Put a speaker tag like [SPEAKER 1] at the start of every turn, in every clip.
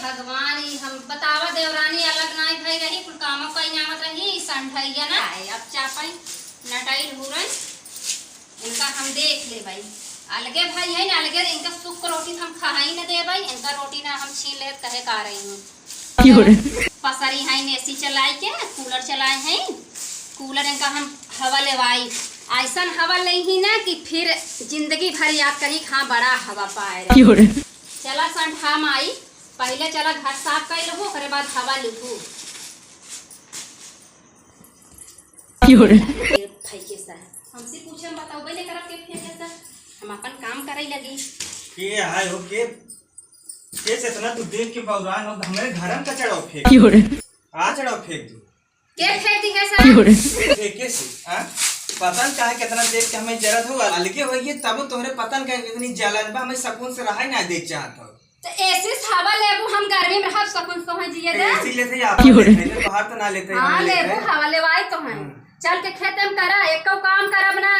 [SPEAKER 1] भगवान ही हम बतावा देवरानी अलग नाई भाई रही कुल कामों का इनामत रही संठैया ना अब चापाई नटाई हुरन इनका हम देख ले भाई अलगे भाई है ना अलगे इनका सुख रोटी हम खा ही न दे भाई इनका रोटी ना हम छीन ले कहे का रही हूँ पसरी है एसी चलाए के कूलर चलाए हैं कूलर इनका हम हवा लेवाई ऐसा हवा नहीं ना कि फिर जिंदगी भर याद करी हाँ बड़ा हवा पाए चला संठा माई पहले चला घर साफ कर लो फिर बाद हवा लिखू हमसे पूछे हम बताओ भाई लेकर के फिर कैसा हम अपन काम करे लगी
[SPEAKER 2] के हाय हो के से इतना तू देख के बौरान हो हमारे घर में कचड़ा फेंक आ चढ़ाओ फेंक दो
[SPEAKER 1] के फेंकती है सर
[SPEAKER 2] फेंके से हां पतन का है कितना देख के हमें जरूरत हो अलगे होइए तब तोहरे पतन का इतनी जलन बा हमें सुकून से रहा ना देख चाहत हो
[SPEAKER 1] तो ऐसे हवा लेबू हम गर्मी में रह सुकून से हो जिए दे
[SPEAKER 2] इसीलिए से आप लेते तो बाहर तो ना लेते
[SPEAKER 1] हां लेबू हवा लेवाई तो है चल के खेत में करा एको काम करब ना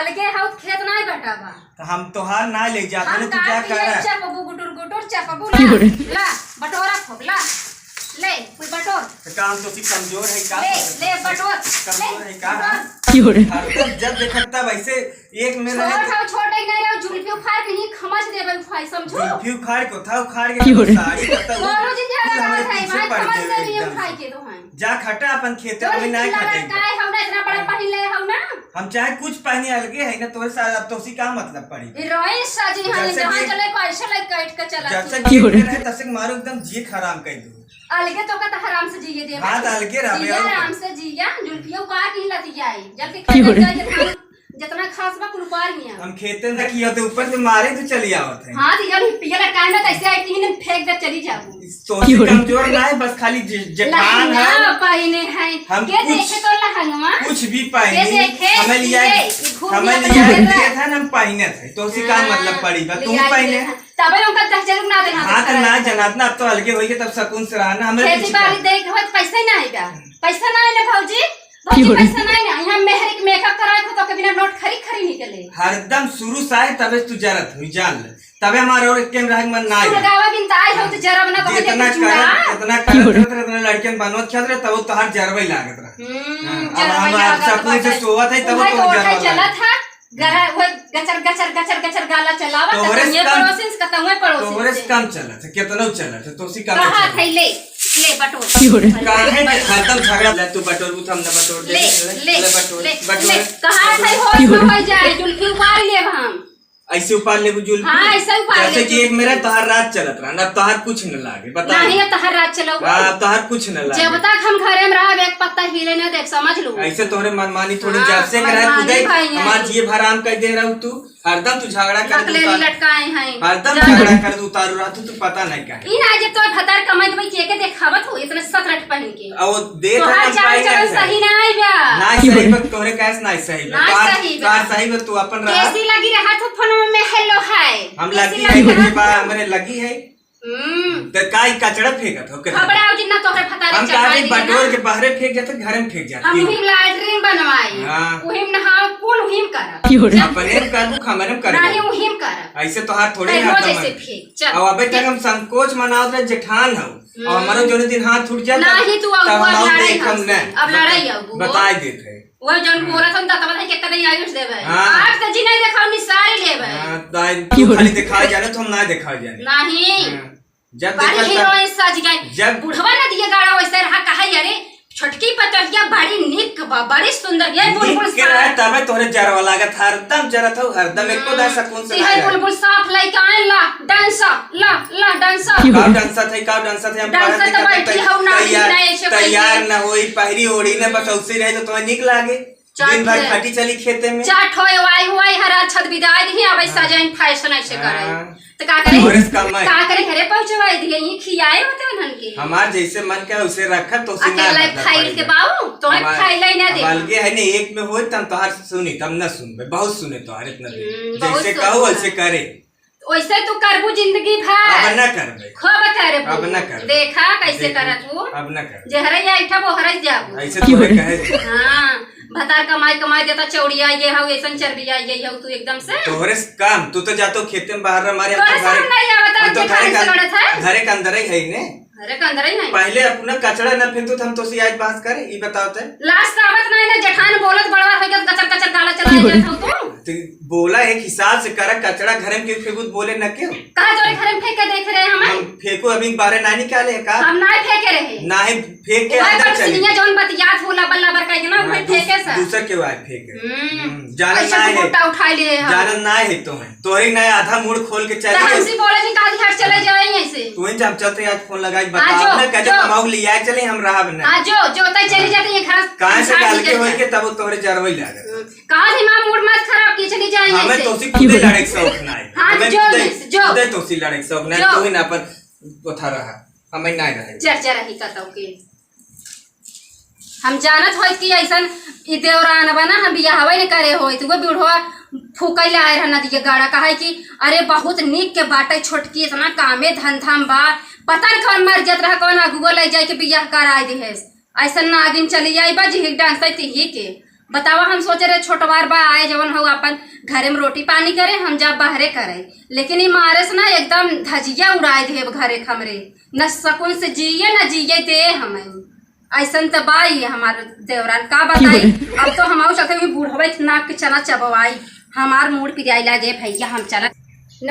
[SPEAKER 1] अलगे हाउ खेत ना बैठाबा
[SPEAKER 2] तो हम तोहार ना ले जाते ने तू क्या कर रहा है
[SPEAKER 1] चपबू गुटुर गुटुर चपबू ला बटोरा खोबला ले कोई बटोर
[SPEAKER 2] तो काम तो कमजोर है का
[SPEAKER 1] ले बटोर
[SPEAKER 2] कमजोर है का जब देखता वैसे एक में रहे
[SPEAKER 1] छोटे नहीं रहो जुल्फी उखाड़ के ही खमच देबे भाई समझो
[SPEAKER 2] जुल्फी उखाड़ को था उखाड़ के साड़ी करता
[SPEAKER 1] वो दिन जा रहा है भाई खमच देबे उखाड़ के तो है
[SPEAKER 2] जा खटा अपन खेत में नहीं खाते
[SPEAKER 1] काय हमरा इतना बड़ा पहन ले हम ना
[SPEAKER 2] हम चाहे कुछ पहने अलगे है ना तोरे साथ अब तो उसी का मतलब पड़ी
[SPEAKER 1] रोई साजी हम जहां चले को ऐसे ले काट के चला
[SPEAKER 2] जब से रहे तब से मारो एकदम जी खराब कर दो
[SPEAKER 1] अलगे तो का हराम से जिए दे
[SPEAKER 2] हां अलगे रहे
[SPEAKER 1] आराम से जिया जुल्फियों का की लती आई जब के खेत जितना खास बा कुल पार नहीं
[SPEAKER 2] हम खेते में किया तो ऊपर से मारे तो चली आवत है
[SPEAKER 1] हां तो जब पियला कान में ऐसे आई कि फेंक दे चली जाबू
[SPEAKER 2] तो कमजोर ना है बस खाली जठान है
[SPEAKER 1] ना पाइने है के देखे तो लहंगवा
[SPEAKER 2] कुछ भी पहने हमें लिया था हम पहने थे तो उसी का मतलब पड़ी बा तुम पहने
[SPEAKER 1] तबे उनका 10,000 ना देना
[SPEAKER 2] हां तो ना जनात ना अब तो अलगे होई के तब सुकून से रहना हमें
[SPEAKER 1] खेती बाड़ी देख होत पैसा ना आएगा पैसा ना आए ना भौजी पैसा नहीं ना यहाँ मेहर एक मेकअप कराए को तो कभी ना नोट खरी निकले
[SPEAKER 2] हरदम शुरू से आए तबे तू जरत हुई जान ले तबे हमारे और के रह मन ना आए
[SPEAKER 1] गावा बिन ताई हो तो जरब ना तो
[SPEAKER 2] इतना करत लड़कियन बनवत खेल रहे तब तोहार जरबई लागत रहा अब हम आप सपने से सोवत है तब तो जरब
[SPEAKER 1] चला था गरा वो गचर गाला चलावा तो ये पड़ोसिन का तंगे पड़ोसिन
[SPEAKER 2] तोरे से कम चलत कितना चलत तो उसी का
[SPEAKER 1] कहां थे ले बटोर
[SPEAKER 2] काहे खत्म झगड़ा ले तू बटोर तू हमने बटोर दे ले बटोर
[SPEAKER 1] कहां थे हो जाए जुल्फी उपार ले हम
[SPEAKER 2] ऐसे उपार ले जुल्फी
[SPEAKER 1] हां ऐसे उपार ले
[SPEAKER 2] जैसे कि एक मेरा तोहर रात चलत रहा ना तोहर कुछ न लागे बता
[SPEAKER 1] नहीं तोहर रात चलो
[SPEAKER 2] हां तोहर कुछ न लागे
[SPEAKER 1] जब तक हम घरे में रह एक पत्ता हिले न देख समझ लो
[SPEAKER 2] ऐसे तोहरे मनमानी थोड़ी जब से करे खुदे हमार जी भराम कर दे रहा तू हरदम तू झगड़ा कर
[SPEAKER 1] ले लटकाए हैं
[SPEAKER 2] हरदम झगड़ा कर उतारू रहा तू पता नहीं का
[SPEAKER 1] ई ना जब तो भतार कमाई भाई के देखावत हो इतना सतरट पहन के
[SPEAKER 2] ओ देख हम
[SPEAKER 1] पाई सही ना आई बा
[SPEAKER 2] ना सही पर तोरे कैस ना सही बा सही बा तू अपन रहा
[SPEAKER 1] कैसी लगी रहा तो फोन में हेलो हाय
[SPEAKER 2] हम लगी है बा हमरे लगी है तो काई कचड़ा फेंकत हो
[SPEAKER 1] खबराओ जितना तोहरे भतार
[SPEAKER 2] हम काहे बटोर के बाहर फेंक जाते घर में फेंक जाते
[SPEAKER 1] हम ही लैट्रिन बनवाई ओहिम नहा कुल ओहिम कर
[SPEAKER 2] अपने करबू खमरम कर
[SPEAKER 1] नहीं ओहिम कर
[SPEAKER 2] ऐसे तो हाथ थोड़े हाथ में अब अबे तक हम संकोच मनावत रहे जेठान हो और हमारो जोने दिन हाथ छूट जाए
[SPEAKER 1] नहीं तू अब
[SPEAKER 2] देख हम न
[SPEAKER 1] अब लड़ाई अब
[SPEAKER 2] बता देते
[SPEAKER 1] वो जन मोरा थन तब है के कदे आयुष देबे आज त जी नहीं देखाव नि सारी लेबे
[SPEAKER 2] हां तू खाली दिखाई जाने तो हम ना दिखाई जाने
[SPEAKER 1] नहीं
[SPEAKER 2] जब
[SPEAKER 1] देखा हीरोइन सज गई जब बुढ़वा न दिए गाड़ा वैसे रहा कहा यारे छोटकी पतोहिया बड़ी निक बड़ी सुंदर ये बुलबुल
[SPEAKER 2] के रहे तबे तोरे जरवा लागत हरदम जरत हो हरदम एको दा सकून से
[SPEAKER 1] ये बुलबुल साफ लाइक आए ला डांस
[SPEAKER 2] का डांस थे हम तैयार न होई पहरी ओढ़ी न बस उसी रहे तो तुम्हें निक लागे दिन भर खटी चली खेते में
[SPEAKER 1] चाट होए वाई हरा छत बिदाई दी अब सजाइन फैशन ऐसे करे तो का करे घरे पहुंचवाई दिए ये खियाए होते उन्हन के
[SPEAKER 2] हमार जैसे मन का उसे रखा तो उसे ना
[SPEAKER 1] खाइल के बाऊ तो खाइले ना दे
[SPEAKER 2] बल्कि है ने एक में होई तब तोहार सुनी तब न सुनबे बहुत सुने तोहार इतना जैसे कहो वैसे करे
[SPEAKER 1] वैसे तू करबू जिंदगी भर
[SPEAKER 2] अब न करबे
[SPEAKER 1] खूब करबू
[SPEAKER 2] अब न कर
[SPEAKER 1] देखा कैसे करत हूं
[SPEAKER 2] अब न कर
[SPEAKER 1] जहरे या इठा बोहरे जाबू
[SPEAKER 2] ऐसे तो कहे
[SPEAKER 1] हां भतार कमाई देता चौड़िया ये हो ऐसन चर्बिया ये हो तू एकदम से
[SPEAKER 2] तोहरे काम तू तो जातो खेते में बाहर हमारे घरे के अंदर ही है ने
[SPEAKER 1] घरे के अंदर ही नहीं
[SPEAKER 2] पहले अपना कचरा न फेंकतो हम तो से आज बात करे ई बताओ ते
[SPEAKER 1] लास्ट आवत नहीं ना जेठान बोलत बड़वा हो गया कचर कचर गाला चला जात हो
[SPEAKER 2] तो बोला एक हिसाब से कर कचरा घर में क्यों फेंकूत बोले न क्यों
[SPEAKER 1] कहां तोरे घर में फेंक के देख रहे हम
[SPEAKER 2] फेंको अभी बाहर ना निकाले का
[SPEAKER 1] हम नहीं फेंके रहे
[SPEAKER 2] ना ही फेंक के अंदर चली
[SPEAKER 1] सिनिया जोन बतियात होला बल्ला बर कह ना वही फेंके से
[SPEAKER 2] दूसरा के वाय फेंके जानन ना है
[SPEAKER 1] मोटा उठा लिए हम
[SPEAKER 2] जानन ना है तो है तोरी ना आधा मूड खोल के चले
[SPEAKER 1] हमसे बोले कि कादी हट चले जाए ऐसे
[SPEAKER 2] तू ही जब चलते आज फोन लगाई बताओ ना कजो कमाऊ लिया चले हम रहा बना
[SPEAKER 1] हां जो तय चली जाती है घर
[SPEAKER 2] कहां से डाल के होई के तब तोरे जरवई लागे
[SPEAKER 1] कहां से मां मूड मत खराब की चली जाए
[SPEAKER 2] हमें तोसी खुदे लड़े के शौक ना है
[SPEAKER 1] हां जो
[SPEAKER 2] खुदे तोसी लड़े के शौक ना है तू ही ना पर पोथा रहा हमें ना रहे
[SPEAKER 1] चर्चा रही कतौ के हम जानत होई कि ऐसन ई देवरान बना हम बियाहवे ने करे होई तू बूढ़वा फूकैले आए रहना दिए गाड़ा कहे कि अरे बहुत नीक के बाटे छोटकी इतना कामे धंधा बा पता न कौन मर जात रहा कौन गूगल ले जाए के बियाह कराई दे ऐसा नागिन चली जाई बा जी डांस ही के बतावा हम सोचे रहे छोटवार बा आए जवन हो अपन घरे में रोटी पानी करे हम जा बाहरे करे लेकिन ई मारे से ना एकदम धजिया उड़ाए दे घरे खमरे न सकून से जिए न जिए दे हमें ऐसन तो बाई हमारे देवरान का बताई अब तो हम चलते बूढ़वे नाक के चना चबवाई हमार मूड पिराई लागे भैया हम चला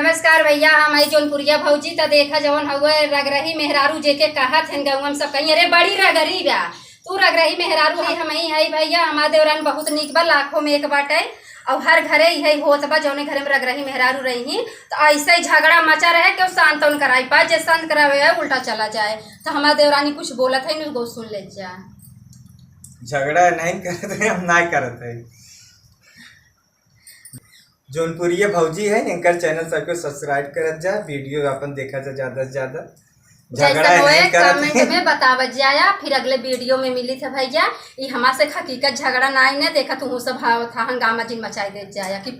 [SPEAKER 1] नमस्कार भैया हम जौनपुरिया भौजी तो देखा जवन हुए रगरही मेहरारू जेके कहत हैं गौम सब कहीं अरे बड़ी रगरी बा तू रगरही मेहरारू है हम ही है भैया हमारे देवरान बहुत निक बा लाखों में एक बाटे और हर घरे ही होत बा जौने घरे में रगरही मेहरारू रही तो ऐसे ही झगड़ा मचा रहे कि शांत कराई पा जे शांत करावे है उल्टा चला जाए तो हमारे देवरानी कुछ बोलत है न सुन ले जा
[SPEAKER 2] झगड़ा नहीं करते हम ना करते जौनपुरिया भौजी है इनकर चैनल सबको सब्सक्राइब करत जा वीडियो अपन देखा जा ज्यादा से ज्यादा
[SPEAKER 1] झगड़ा नहीं करत कमेंट में बतावत जाया फिर अगले वीडियो में मिली थे भैया ये हमारे से हकीकत झगड़ा नहीं ने देखा तू सब था हंगामा जिन मचाई दे जाया कि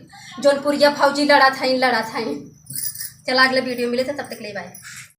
[SPEAKER 1] जौनपुरिया भौजी लड़ा था चला अगले वीडियो मिले थे तब तक ले बाय।